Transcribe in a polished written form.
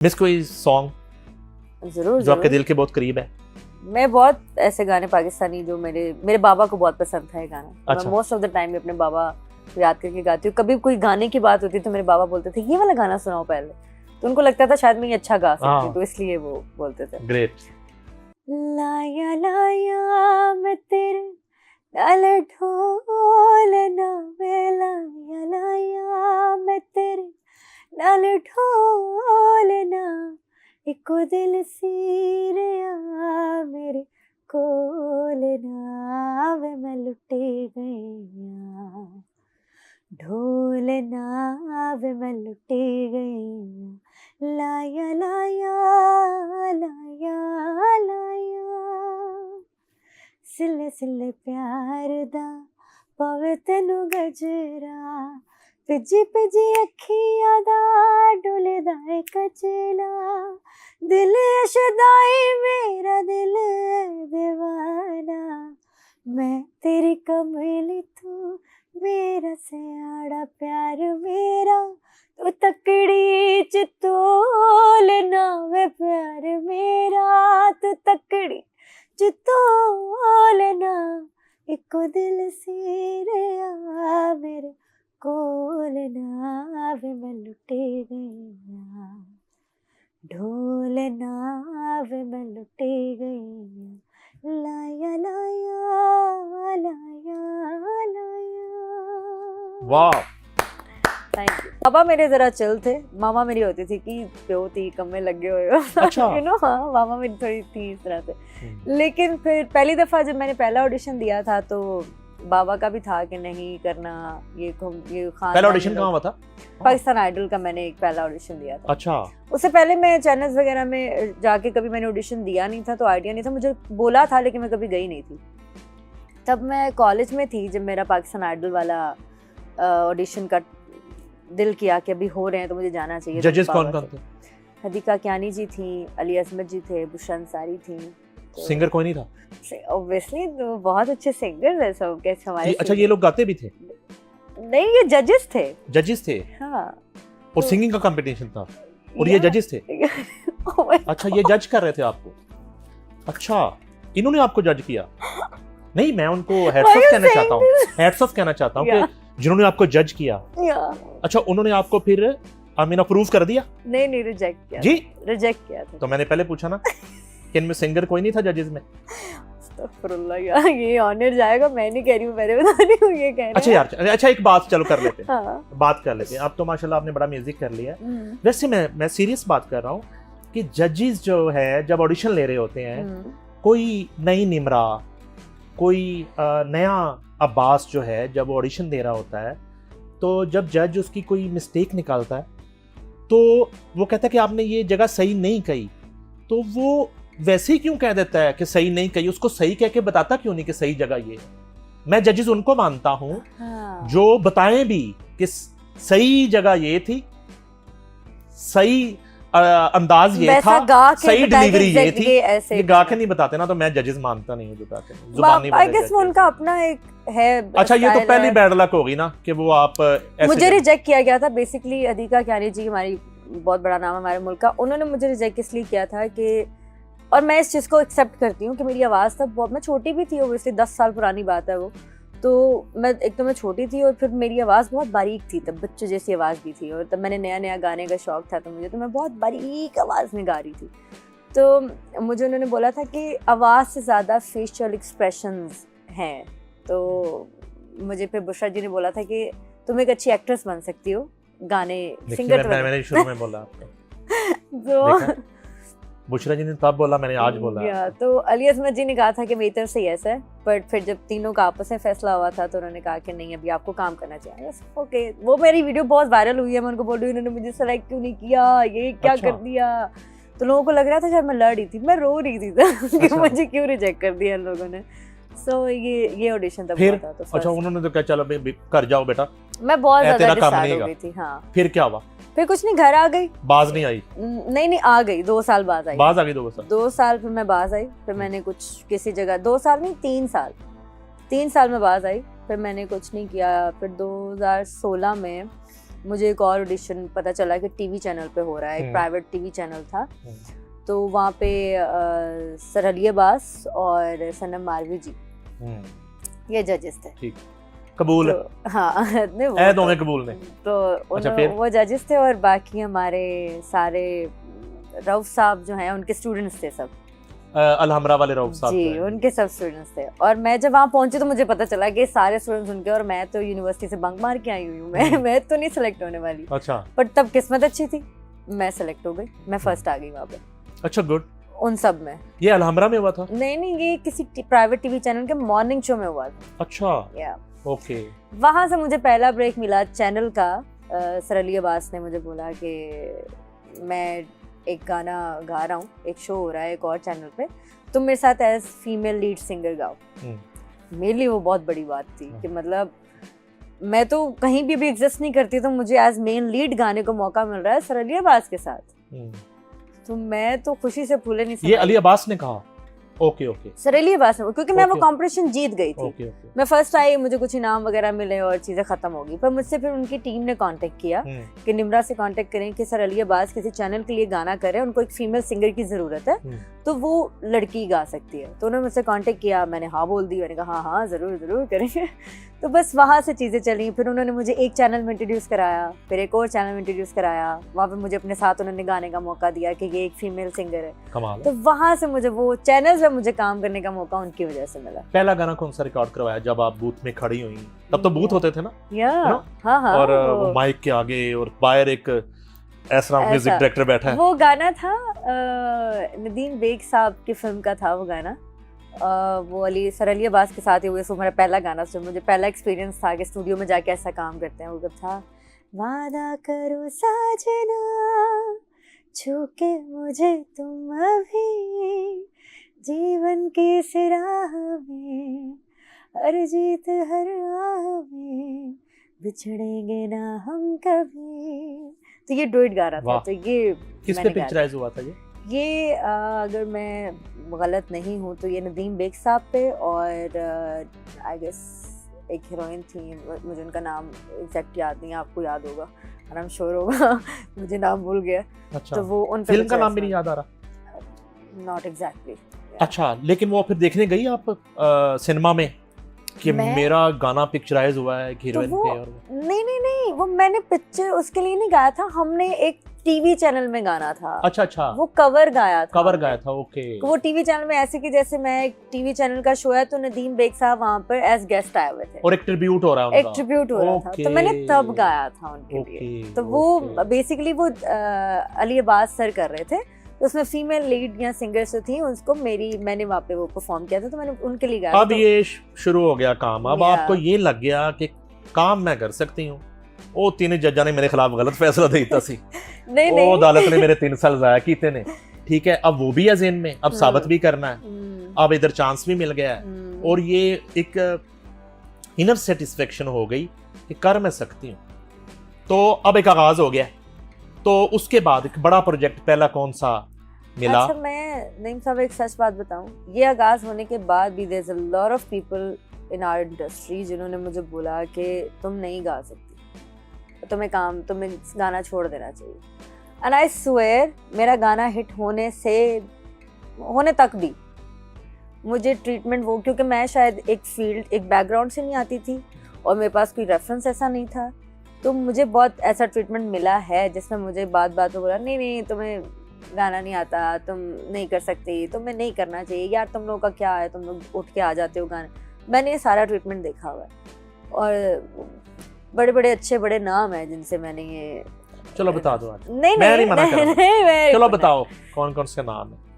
Miss कोई song जरूर जो आपके दिल के बहुत करीब है? मैं बहुत ऐसे गाने पाकिस्तानी जो मेरे बाबा को बहुत पसंद था ये गाना। अच्छा। मैं मोस्ट ऑफ द टाइम अपने बाबा को याद करके गाती हूँ। कभी कोई गाने की बात होती तो मेरे बाबा बोलते थे ये वाला गाना सुनाओ पहले, तो उनको लगता था शायद मैं ये अच्छा गा सकती हूँ, तो इसलिए वो बोलते थे। ग्रेट। लाया लाया मैं तेरे नाल ढोलना वे, लाया लाया मैं तेरे नाल ढोलना, इको दिल सीरिया मेरे कोलना वे, मैं लुटी गईया ढोलना वे, मैं लुटी गईया, लाया लाया लाया लाया, सिले सिले प्यार दा पवे तेनू गजरा, पिजी पिजी अखियां दा डोले दा कचला, दिल अशदाई मेरा दिल दीवाना, मैं तेरी कमली तू मेरा सियाड़ा प्यार मेरा, तू तकड़ी च तोलना वे प्यार मेरा, तू तकड़ी च तोलना, इको दिल सीरिया मेरे कोलना वे, मैं लुटी गईया ढोलना वे, मैं लुटी गईया, लाया लाया लाया लाया। वाह, थैंक यू। पापा मेरे जरा चिल थे, मामा मेरी होती थी कि प्यो थी कम्मे लगे हुए हो। अच्छा। यू नो, हाँ मामा मेरी थोड़ी थी इस तरह से। लेकिन फिर पहली दफा जब मैंने पहला ऑडिशन दिया था तो बाबा का भी था कि नहीं करना ये खान। पहला ऑडिशन कहाँ हुआ था? पाकिस्तान आइडल का मैंने एक पहला ऑडिशन दिया था। अच्छा। उससे पहले मैं चैनल्स वगैरह में जाके कभी मैंने ऑडिशन दिया नहीं था, तो आइडिया नहीं था, मुझे बोला था लेकिन मैं कभी गई नहीं थी। तब मैं कॉलेज में थी जब मेरा पाकिस्तान आइडल वाला ऑडिशन का दिल किया कि अभी हो रहे हैं तो मुझे जाना चाहिए। जजेस कौन कौन थे? हदीका कियानी जी थी, अली असमत जी थे, बुशरा अंसारी थी। तो सिंगर कोई नहीं था? ऑब्वियसली तो बहुत अच्छे सिंगर है सब के हमारे। अच्छा, ये लोग गाते भी थे? नहीं, ये जजेस थे। जजेस थे? हाँ। और सिंगिंग का कंपटीशन था और ये जजेस थे? अच्छा, ये जज कर रहे थे आपको? अच्छा, इन्होंने आपको जज किया? नहीं, मैं उनको हैट्स ऑफ कहना चाहता हूँ, हैट्स ऑफ कहना चाहता हूँ कि जिन्होंने आपको जज किया। अच्छा, उन्होंने आपको फिर अप्रूव कर दिया? नहीं, रिजेक्ट किया जी, रिजेक्ट किया था। तो मैंने पहले पूछा ना कि इनमें सिंगर कोई नहीं था जजेस में? अस्तगफुरुल्लाह यार, ये ऑनर जाएगा, मैं नहीं कह रही हूँ, मैंने बता रही हूँ, ये कह रहे हैं। अच्छा यार, अच्छा एक बात चलो कर लेते हैं। हाँ। बात कर लेते हैं। अब तो माशाल्लाह आपने बड़ा म्यूजिक कर लिया है। वैसे मैं सीरियस बात कर रहा हूँ कि जजेस जो है जब ऑडिशन ले रहे होते हैं, कोई नई निमरा, कोई नया अब्बास जो है जब ऑडिशन दे रहा होता है, तो जब जज उसकी कोई मिस्टेक निकालता है तो वो कहता है कि आपने ये जगह सही नहीं कही, तो वो वैसे ही क्यों कह देता है कि सही नहीं कही? उसको सही कह के बताता क्यों नहीं कि सही जगह ये? मैं जजेस उनको मानता हूँ जो बताएं भी कि सही जगह ये थी, सही अंदाज ये था, सही डिलीवरी ये थी। ये गा के नहीं बताते ना, तो मैं जजेस मानता नहीं हूँ बताते हैं, जुबानी आई गेस उनका अपना एक है। अच्छा, ये तो पहली बैड लक होगी ना कि वो आप मुझे रिजेक्ट किया गया था। बेसिकली हदीका कियानी जी हमारी बहुत बड़ा नाम है हमारे मुल्क का, उन्होंने मुझे रिजेक्ट इसलिए किया था कि, और मैं इस चीज़ को एक्सेप्ट करती हूँ कि मेरी आवाज़ तब बहुत, मैं छोटी भी थी, ओब्वियसली 10 साल पुरानी बात है वो, तो मैं छोटी थी और फिर मेरी आवाज़ बहुत बारीक थी, तब बच्चे जैसी आवाज़ भी थी, और तब मैंने नया गाने का शौक था तो मैं बहुत बारीक आवाज़ में गा रही थी। तो मुझे उन्होंने बोला था कि आवाज़ से ज़्यादा फेशियल एक्सप्रेशंस हैं, तो मुझे फिर बुशरा जी ने बोला था कि तुम एक अच्छी एक्ट्रेस बन सकती हो, गाने सिंगर। मैंने शुरू में बोला आपको तो बुशरा जी ने तब बोला, मैंने आज बोला। तो अली असमत जी ने कहा था कि मेरी तरफ से ऐसा है, बट फिर जब तीनों का आपस में फैसला हुआ था तो उन्होंने कहा कि नहीं, अभी आपको काम करना चाहिए। ओके, वो मेरी वीडियो बहुत वायरल हुई है, मैं उनको बोल रही हूँ उन्होंने मुझे सेलेक्ट क्यों नहीं किया, ये क्या कर दिया। तो लोगों को लग रहा था जब मैं लड़ रही थी, मैं रो रही थी कि मुझे क्यों रिजेक्ट कर दिया इन लोगों ने। सो ये ऑडिशन तब हुआ था। तो अच्छा, उन्होंने तो क्या, चलो कर जाओ बेटा, मैं बहुत ज्यादा डिस्टर्ब हो गई थी। हाँ, फिर क्या हुआ? फिर कुछ नहीं, घर आ गई। बाज नहीं आई? नहीं, आ गई, 2 साल बाद आई। बाज आ गई 2 साल? 2 साल फिर मैं बाज आई। फिर मैंने कुछ किसी जगह 2 साल नहीं 3 साल में बाज आई। फिर मैंने कुछ नहीं किया। फिर 2016 में मुझे एक और ऑडिशन पता चला कि टीवी चैनल पे हो रहा है, एक प्राइवेट टीवी चैनल था, तो वहाँ पे सर अली अब्बास और सनम मारवी जी ये जजेस थे। ठीक, कबूल तो, हाँ नहीं वो है, दोनों कबूल ने। तो अच्छा, फिर? वो जजेस थे और बाकी हमारे सारे रऊफ साहब जो हैं उनके स्टूडेंट्स थे सब, अलहमरा वाले रऊफ साहब जी उनके सब स्टूडेंट्स थे। और मैं जब वहाँ पहुंची तो मुझे पता चला कि सारे स्टूडेंट्स उनके, और मैं तो यूनिवर्सिटी से बंक मार के आई हुई हूँ, मैं तो नहीं सेलेक्ट होने वाली। अच्छा, पर तब किस्मत अच्छी थी, मैं सेलेक्ट हो गई, मैं फर्स्ट आ गई वहाँ पे। अच्छा, गुड। उन सब में ये अलहमरा में हुआ था? नहीं, ये किसी प्राइवेट टीवी चैनल के मॉर्निंग शो में हुआ था। अच्छा, या ओके। वहाँ से मुझे पहला ब्रेक मिला चैनल का। सर अली अब्बास ने मुझे बोला कि मैं एक गाना गा रहा हूँ, एक शो हो रहा है एक और चैनल पे, तुम मेरे साथ एज फीमेल लीड सिंगर गाओ। मेरे लिए वो बहुत बड़ी बात थी कि मतलब मैं तो कहीं भी एग्जिस्ट नहीं करती, तो मुझे एज मेन लीड गाने को मौका मिल रहा है सर अली अब्बास के साथ, तो मैं तो खुशी से फूले नहीं ये अली अब्बास ने कहा? ओके, सर अली अब्बास ने, क्योंकि मैं वो कंपटीशन जीत गई थी। ओके। मैं फर्स्ट आई, मुझे कुछ इनाम वगैरह मिले और चीजें खत्म हो गई। पर मुझसे फिर उनकी टीम ने कांटेक्ट किया कि निम्रा से कांटेक्ट करें कि सर अली अब्बास किसी चैनल के लिए गाना करें, उनको एक फीमेल सिंगर की जरूरत है, तो वो लड़की गा सकती है। तो उन्होंने मुझसे कांटेक्ट किया, मैंने हाँ बोल दी, मैंने कहा हाँ जरूर करेंगे। तो बस वहाँ से चीज़ें चली। फिर उन्होंने मुझे एक चैनल में इंट्रोड्यूस कराया, फिर एक और चैनल में इंट्रोड्यूस कराया, वहाँ पे मुझे अपने साथ उन्होंने गाने का मौका दिया कि ये एक फीमेल सिंगर है। कमाल। तो वहाँ से मुझे वो चैनल्स में मुझे काम करने का मौका उनकी वजह से मिला। पहला गाना कौन सा रिकॉर्ड करवाया जब आप बूथ में खड़ी हुई? तब तो बूथ होते थे ना? हाँ, और वो माइक के आगे और बाहर एक ऐसा म्यूजिक डायरेक्टर बैठा है। वो गाना था नदीम बेग साहब की फिल्म का था वो गाना। वो सर अली अब्बास के साथ ही हुए, सो मेरा पहला गाना, जो मुझे पहला एक्सपीरियंस था कि स्टूडियो में जाके ऐसा काम करते हैं, वो जब था वादा करो साजना छू के मुझे तुम अभी, जीवन की इस राह में हर जीत हर राह में बिछड़ेंगे ना हम कभी। तो ये डुएट गा रहा था। तो ये किस पे पिक्चराइज हुआ था ये अगर मैं गलत नहीं हूँ तो ये नदीम बेग साहब पे, और आई गेस एक हीरोइन थी, मुझे उनका नाम एग्जैक्ट याद नहीं है, आपको याद होगा और आई एम श्योर होगा, मुझे नाम भूल गया। अच्छा, तो वो उन फिल्म का नाम भी नहीं याद आ रहा? Not exactly. अच्छा, लेकिन वो फिर देखने गई आप सिनेमा में कि मेरा गाना पिक्चराइज हुआ है हीरोइन पे? और नहीं, वो मैंने पिक्चर उसके लिए नहीं गाया था, हमने एक टीवी चैनल में गाना था। अच्छा, वो कवर गाया था। ओके। वो टीवी चैनल में ऐसे कि जैसे मैं एक टीवी चैनल का शो है तो नदीम बेग साहब वहाँ पर एज गेस्ट आए हुए थे और एक ट्रिब्यूट हो रहा था, तो मैंने तब गाया था उनके लिए। तो वो बेसिकली वो अली अब्बास सर कर रहे थे, तो उसमें फीमेल लीड या सिंगर्स थी, उसको मैंने वहाँ पे वो परफॉर्म किया था, तो मैंने उनके लिए गाया। अब ये शुरू हो गया काम, अब आपको ये लग गया कि काम मैं कर सकती हूँ। ओ तीन जज्जा ने मेरे खिलाफ गलत फैसला दिया सी नहीं, अदालत ने मेरे 3 साल जाया किए ने, ठीक है, अब वो भी है ज़हन में, अब साबित भी करना है, अब इधर चांस भी मिल गया है, और ये एक इनर सेटिस्फेक्शन हो गई कि कर मैं सकती हूँ। तो अब एक आगाज हो गया, तो उसके बाद एक बड़ा प्रोजेक्ट पहला कौन सा मिला? अच्छा, मैं नईम साहब एक सच बात बताऊं, ये आगाज होने के बाद भी there is a lot of people in our industry जिन्होंने मुझे बोला कि तुम नहीं गा सकती, तुम्हें गाना छोड़ देना चाहिए। एंड आई स्वेयर मेरा गाना हिट होने तक भी मुझे ट्रीटमेंट वो, क्योंकि मैं शायद एक बैकग्राउंड से नहीं आती थी और मेरे पास कोई रेफरेंस ऐसा नहीं था, तो मुझे बहुत ऐसा ट्रीटमेंट मिला है जिसमें मुझे बात में बोला नहीं तुम्हें गाना नहीं आता, तुम नहीं कर सकती, तुम्हें नहीं करना चाहिए, यार तुम लोगों का क्या है, तुम लोग उठ के आ जाते हो गाने। मैंने ये सारा ट्रीटमेंट देखा हुआ है और बड़े बड़े अच्छे बड़े नाम है जिनसे मैंने ये। चलो बता दो आज। नहीं, मैं नहीं मना कर रहा। चलो बताओ कौन कौन से नाम है।